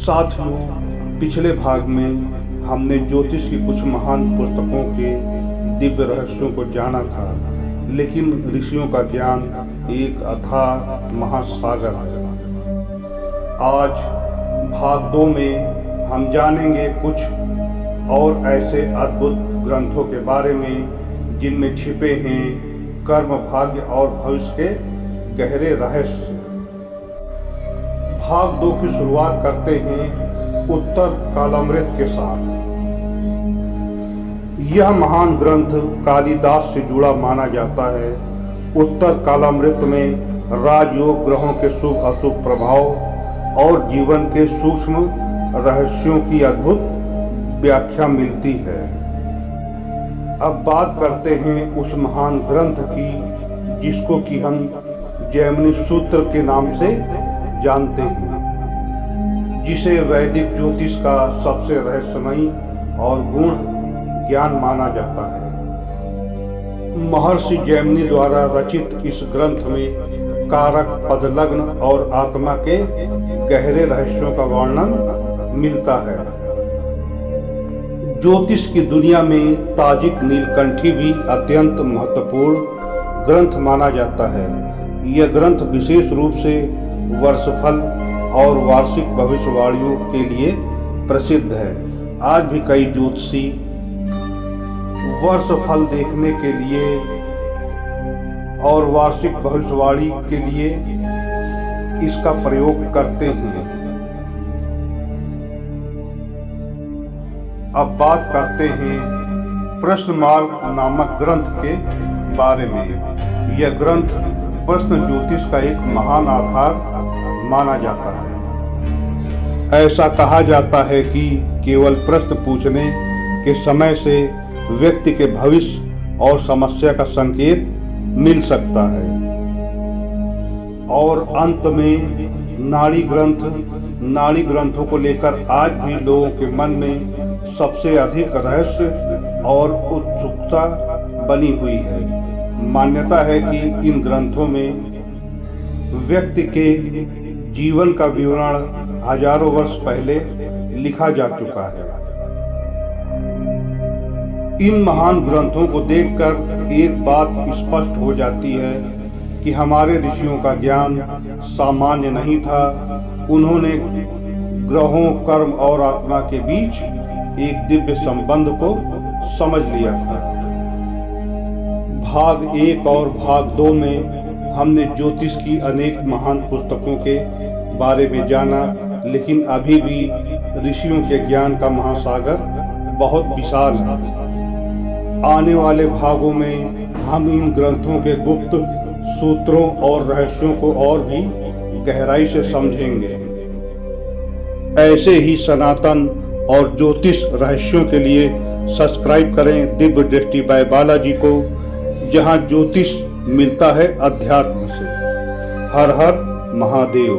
साथियों, पिछले भाग में हमने ज्योतिष की कुछ महान पुस्तकों के दिव्य रहस्यों को जाना था, लेकिन ऋषियों का ज्ञान एक अथाह महासागर है। आज भाग 2 में हम जानेंगे कुछ और ऐसे अद्भुत ग्रंथों के बारे में जिनमें छिपे हैं कर्म, भाग्य और भविष्य के गहरे रहस्य। भाग 2 की शुरुआत करते हैं उत्तर कालामृत के साथ। यह महान ग्रंथ कालिदास से जुड़ा माना जाता है। उत्तर कालामृत में राजयोग, ग्रहों के शुभ अशुभ प्रभाव और जीवन के सूक्ष्म रहस्यों की अद्भुत व्याख्या मिलती है। अब बात करते हैं उस महान ग्रंथ की जिसको कि हम जैमिनी सूत्र के नाम से जानते हैं, जिसे वैदिक ज्योतिष का सबसे रहस्यमयी और गूढ़ ज्ञान माना जाता है। महर्षि जैमिनी द्वारा रचित इस ग्रंथ में कारक, पद, लग्न और आत्मा के गहरे रहस्यों का वर्णन मिलता है। ज्योतिष की दुनिया में ताजिक नीलकंठी भी अत्यंत महत्वपूर्ण ग्रंथ माना जाता है। यह ग्रंथ विशेष रूप से वर्षफल और वार्षिक भविष्यवाणियों के लिए प्रसिद्ध है। आज भी कई ज्योतिषी वर्षफल देखने के लिए और वार्षिक भविष्यवाणी के लिए इसका प्रयोग करते हैं। अब बात करते हैं प्रश्नमार्ग नामक ग्रंथ के बारे में। यह ग्रंथ प्रश्न ज्योतिष का एक महान आधार माना जाता है। ऐसा कहा जाता है कि केवल प्रश्न पूछने के समय से व्यक्ति के भविष्य और समस्या का संकेत मिल सकता है। और अंत में नाड़ी ग्रंथों को लेकर आज भी लोगों के मन में सबसे अधिक रहस्य और उत्सुकता बनी हुई है। मान्यता है कि इन ग्रंथों में व्यक्ति के जीवन का विवरण हजारों वर्ष पहले लिखा जा चुका है। इन महान ग्रंथों को देखकर एक बात स्पष्ट हो जाती है कि हमारे ऋषियों का ज्ञान सामान्य नहीं था। उन्होंने ग्रहों, कर्म और आत्मा के बीच एक दिव्य संबंध को समझ लिया था। भाग 1 और भाग 2 में हमने ज्योतिष की अनेक महान पुस्तकों के बारे में जाना, लेकिन अभी भी ऋषियों के ज्ञान का महासागर बहुत विशाल है। आने वाले भागों में हम इन ग्रंथों के गुप्त सूत्रों और रहस्यों को और भी गहराई से समझेंगे। ऐसे ही सनातन और ज्योतिष रहस्यों के लिए सब्सक्राइब करें दिव्य दृष्टि बाय बालाजी को, जहां ज्योतिष मिलता है अध्यात्म से। हर हर महादेव।